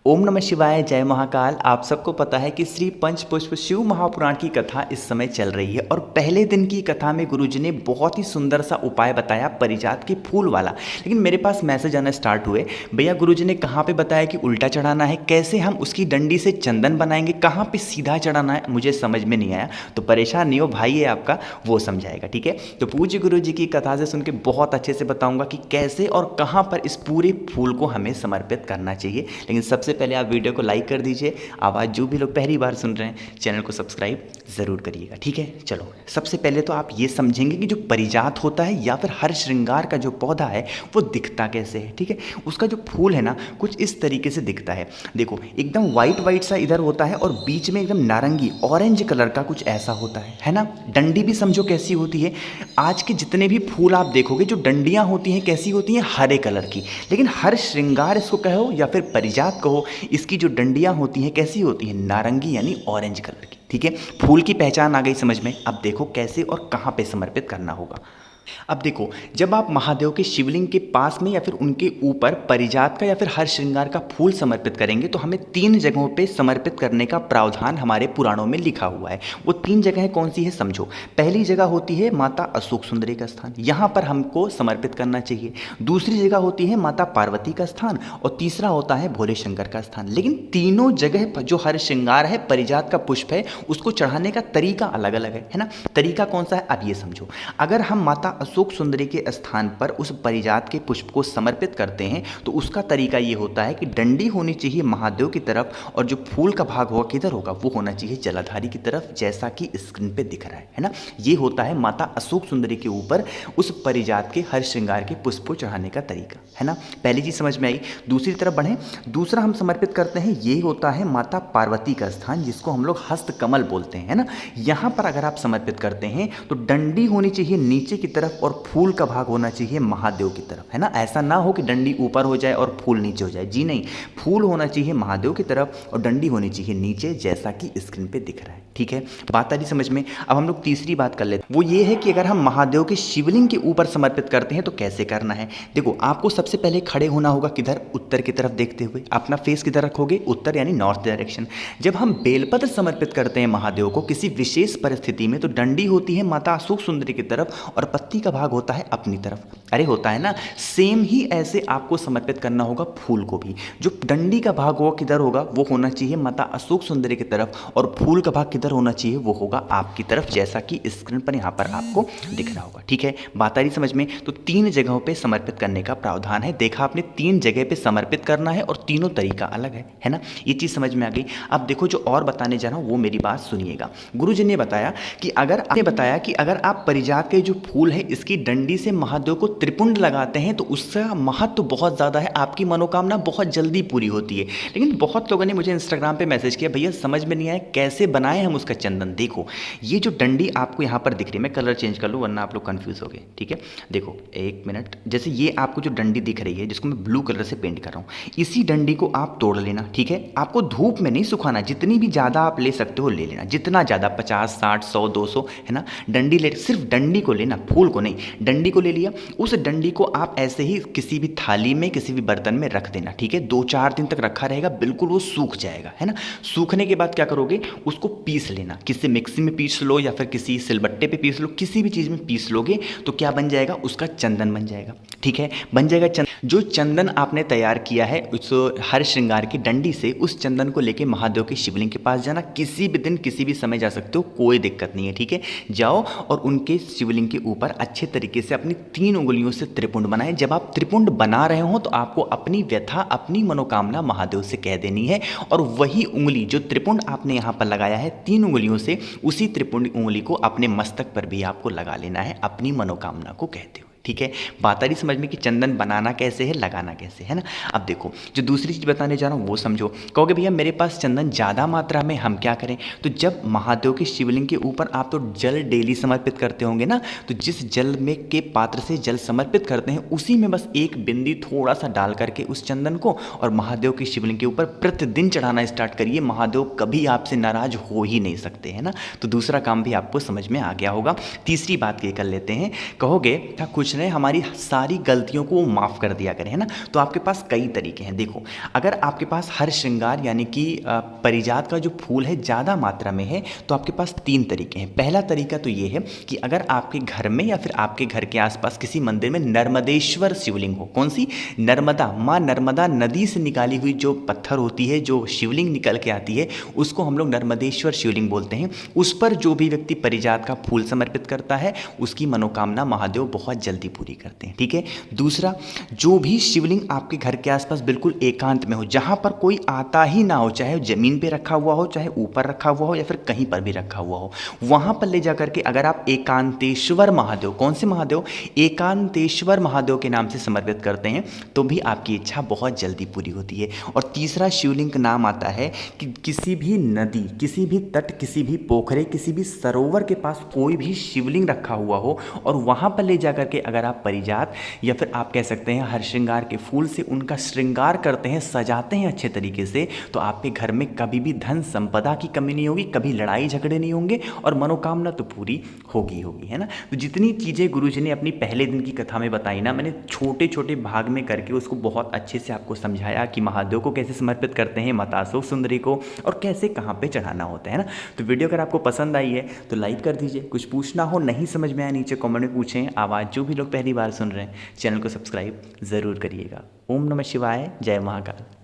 ओम नमः शिवाय, जय महाकाल। आप सबको पता है कि श्री पंचपुष्प शिव महापुराण की कथा इस समय चल रही है और पहले दिन की कथा में गुरुजी ने बहुत ही सुंदर सा उपाय बताया परिजात के फूल वाला। लेकिन मेरे पास मैसेज आना स्टार्ट हुए, भैया गुरुजी ने कहाँ पे बताया कि उल्टा चढ़ाना है, कैसे हम उसकी डंडी से चंदन बनाएंगे, कहाँ पे सीधा चढ़ाना है, मुझे समझ में नहीं आया। तो परेशान नहीं हो, भाई है आपका, वो समझाएगा, ठीक है। तो पूज्य गुरुजी की कथा से सुन के बहुत अच्छे से बताऊंगा कि कैसे और कहाँ पर इस पूरे फूल को हमें समर्पित करना चाहिए। लेकिन सबसे पहले आप वीडियो को लाइक कर दीजिए। आवाज़ जो भी लोग पहली बार सुन रहे हैं चैनल को सब्सक्राइब ज़रूर करिएगा, ठीक है। चलो, सबसे पहले तो आप ये समझेंगे कि जो परिजात होता है या फिर हर श्रृंगार का जो पौधा है वो दिखता कैसे है, ठीक है। उसका जो फूल है ना कुछ इस तरीके से दिखता है। देखो, एकदम वाइट वाइट सा इधर होता है और बीच में एकदम नारंगी ऑरेंज कलर का कुछ ऐसा होता है ना। डंडी भी समझो कैसी होती है। आज के जितने भी फूल आप देखोगे जो डंडियाँ होती हैं कैसी होती हैं, हरे कलर की। लेकिन हर श्रृंगार इसको कहो या फिर परिजात कहो, इसकी जो डंडियां होती हैं कैसी होती हैं, नारंगी यानी ऑरेंज कलर की, ठीक है। फूल की पहचान आ गई समझ में। अब देखो कैसे और कहां पे समर्पित करना होगा। अब देखो, जब आप महादेव के शिवलिंग के पास में या फिर उनके ऊपर परिजात का या फिर हर श्रृंगार का फूल समर्पित करेंगे तो हमें 3 जगहों पे समर्पित करने का प्रावधान हमारे पुराणों में लिखा हुआ है। वो 3 जगह कौन सी है समझो। पहली जगह होती है माता अशोक सुंदरी का स्थान, यहाँ पर हमको समर्पित करना चाहिए। दूसरी जगह होती है माता पार्वती का स्थान और तीसरा होता है भोले शंकर का स्थान। लेकिन तीनों जगह पर जो हर श्रृंगार है, परिजात का पुष्प है, उसको चढ़ाने का तरीका अलग अलग है ना। तरीका कौन सा है अब ये समझो। अगर हम माता अशोक सुंदरी के स्थान पर उस परिजात के पुष्प को समर्पित करते हैं तो उसका तरीका ये होता है कि डंडी होनी चाहिए महादेव की तरफ और जो फूल का भाग होगा किधर होगा, वो होना चाहिए जलाधारी की तरफ, जैसा कि स्क्रीन पे दिख रहा है ना। ये होता है माता अशोक सुंदरी के ऊपर उस परिजात के हर श्रृंगार के पुष्प को चढ़ाने का तरीका, है ना। पहली चीज समझ में आई। दूसरी तरफ बढ़े, दूसरा हम समर्पित करते हैं, ये होता है माता पार्वती का स्थान जिसको हम लोग हस्त कमल बोलते हैं, है ना। यहां पर अगर आप समर्पित करते हैं तो डंडी होनी चाहिए नीचे की तरफ और फूल का भाग होना चाहिए महादेव की तरफ, है ना। ऐसा ना हो कि डंडी ऊपर हो जाए और फूल नीचे हो जाए, जी नहीं। फूल होना चाहिए महादेव की तरफ और डंडी होनी चाहिए नीचे, जैसा कि स्क्रीन पे दिख रहा है, ठीक है। बात आ रही समझ में। अब हम लोग तीसरी बात कर लेते हैं, वो ये है कि अगर हम महादेव के शिवलिंग के ऊपर समर्पित करते हैं तो कैसे करना है। देखो, आपको सबसे पहले खड़े होना होगा किधर, उत्तर की तरफ देखते हुए। अपना फेस किधर रखोगे, उत्तर यानी नॉर्थ डायरेक्शन। जब हम बेलपत्र समर्पित करते हैं महादेव को किसी विशेष परिस्थिति में तो डंडी होती है माता अशोक सुंदरी की तरफ और पत्ती का भाग होता है अपनी तरफ। अरे होता है ना, सेम ही ऐसे आपको समर्पित करना होगा फूल को भी। जो डंडी का भाग होगा किधर होगा, वो होना चाहिए माता अशोक सुंदरी की तरफ और फूल का भाग किधर होना चाहिए, वो होगा आपकी तरफ, जैसा कि स्क्रीन पर यहाँ पर आपको दिख रहा होगा, ठीक है। बात आ रही समझ में। तो 3 जगहों पे समर्पित करने का प्रावधान है। देखा आपने, 3 जगह पे समर्पित करना है और तीनों तरीका अलग है ना। ये चीज समझ में आ गई। अब देखो, जो और बताने जा रहा हूँ वो मेरी बात सुनिएगा। गुरुजी ने बताया कि अगर आप परिजात के जो फूल है इसकी डंडी से महादेव को त्रिपुंड लगाते हैं तो उसका महत्व तो बहुत ज़्यादा है, आपकी मनोकामना बहुत जल्दी पूरी होती है। लेकिन बहुत लोगों ने मुझे इंस्टाग्राम पे मैसेज किया, भैया समझ में नहीं आया कैसे बनाए हम उसका चंदन। देखो, ये जो डंडी आपको यहाँ पर दिख रही है, मैं कलर चेंज कर लूँ वरना आप लोग कन्फ्यूज हो गए, ठीक है। देखो एक मिनट, जैसे ये आपको जो डंडी दिख रही है जिसको मैं ब्लू कलर से पेंट कर रहा हूँ, इसी डंडी को आप तोड़ लेना, ठीक है। आपको धूप में नहीं सुखाना, जितनी भी ज़्यादा आप ले सकते हो ले लेना, जितना ज़्यादा 50, 60, 100, 200, है ना। डंडी ले, सिर्फ डंडी को लेना, फूल को नहीं। डंडी को ले लिया, उस डंडी को आप ऐसे ही किसी भी थाली में किसी भी बर्तन में रख देना, ठीक है। 2-4 दिन तक रखा रहेगा, बिल्कुल वो सूख जाएगा, है ना। सूखने के बाद क्या करोगे, उसको पीस लेना, किसी मिक्सी में पीस लो या फिर किसी सिलबट्टे पे पीस लो, किसी भी चीज़ में पीस लोगे तो क्या बन जाएगा, उसका चंदन बन जाएगा, ठीक है। बन जाएगा चंदन। जो चंदन आपने तैयार किया है उस हर श्रृंगार की डंडी से, उस चंदन को लेके महादेव के शिवलिंग के पास जाना, किसी भी दिन किसी भी समय जा सकते हो, कोई दिक्कत नहीं है, ठीक है। जाओ और उनके शिवलिंग के ऊपर अच्छे तरीके से अपनी 3 उंगलियों से त्रिपुंड बनाएं। जब आप त्रिपुंड बना रहे हो तो आपको अपनी व्यथा, अपनी मनोकामना महादेव से कह देनी है और वही उंगली जो त्रिपुंड आपने यहाँ पर लगाया है 3 उंगलियों से, उसी त्रिपुंड उंगली को अपने मस्तक पर भी आपको लगा लेना है अपनी मनोकामना को कहते हुए, ठीक है। बात आ रही समझ में कि चंदन बनाना कैसे है, लगाना कैसे है ना। अब देखो, जो दूसरी चीज़ बताने जा रहा हूँ वो समझो। कहोगे भैया मेरे पास चंदन ज़्यादा मात्रा में, हम क्या करें। तो जब महादेव के शिवलिंग के ऊपर आप तो जल डेली समर्पित करते होंगे ना, तो जिस जल में के पात्र से जल समर्पित करते हैं उसी में बस एक बिंदी थोड़ा सा डाल करके उस चंदन को और महादेव के शिवलिंग के ऊपर प्रतिदिन चढ़ाना स्टार्ट करिए। महादेव कभी आपसे नाराज हो ही नहीं सकते, है ना। तो दूसरा काम भी आपको समझ में आ गया होगा। तीसरी बात ये कर लेते हैं। कहोगे था कुछ कृष्ण है हमारी सारी गलतियों को वो माफ़ कर दिया करें, है ना। तो आपके पास कई तरीके हैं। देखो, अगर आपके पास हर श्रृंगार यानी कि परिजात का जो फूल है ज़्यादा मात्रा में है तो आपके पास 3 तरीके हैं। पहला तरीका तो ये है कि अगर आपके घर में या फिर आपके घर के आसपास किसी मंदिर में नर्मदेश्वर शिवलिंग हो, कौन सी, नर्मदा, माँ नर्मदा नदी से निकाली हुई जो पत्थर होती है, जो शिवलिंग निकल के आती है, उसको हम लोग नर्मदेश्वर शिवलिंग बोलते हैं। उस पर जो भी व्यक्ति परिजात का फूल समर्पित करता है उसकी मनोकामना महादेव बहुत जल्दी पूरी करते हैं, ठीक है। दूसरा, जो भी शिवलिंग आपके घर के आसपास बिल्कुल एकांत में हो, जहाँ पर कोई आता ही ना हो, चाहे ज़मीन पे रखा हुआ हो, चाहे ऊपर रखा हुआ हो या फिर कहीं पर भी रखा हुआ हो, वहाँ पर ले जा करके अगर आप एकांतेश्वर महादेव, कौन से महादेव, एकांतेश्वर महादेव के नाम से समर्पित करते हैं तो भी आपकी इच्छा बहुत जल्दी पूरी होती है। और तीसरा शिवलिंग का नाम आता है कि किसी भी नदी, किसी भी तट, किसी भी पोखरे, किसी भी सरोवर के पास कोई भी शिवलिंग रखा हुआ हो और वहाँ पर ले जा करके अगर आप परिजात या फिर आप कह सकते हैं हर श्रृंगार के फूल से उनका श्रृंगार करते हैं, सजाते हैं अच्छे तरीके से, तो आपके घर में कभी भी धन संपदा की कमी नहीं होगी, कभी लड़ाई झगड़े नहीं होंगे और मनोकामना तो पूरी होगी होगी, है ना। तो जितनी चीज़ें गुरुजी ने अपनी पहले दिन की कथा में बताई ना, मैंने छोटे छोटे भाग में करके उसको बहुत अच्छे से आपको समझाया कि महादेव को कैसे समर्पित करते हैं, मतासुर सुंदरी को, और कैसे कहाँ पे चढ़ाना होता है ना। तो वीडियो अगर आपको पसंद आई है तो लाइक कर दीजिए। कुछ पूछना हो, नहीं समझ में आया, नीचे कमेंट में पूछें। आवाज़ जो भी लोग पहली बार सुन रहे हैं, चैनल को सब्सक्राइब ज़रूर करिएगा। ओम नमः शिवाय, जय महाकाल।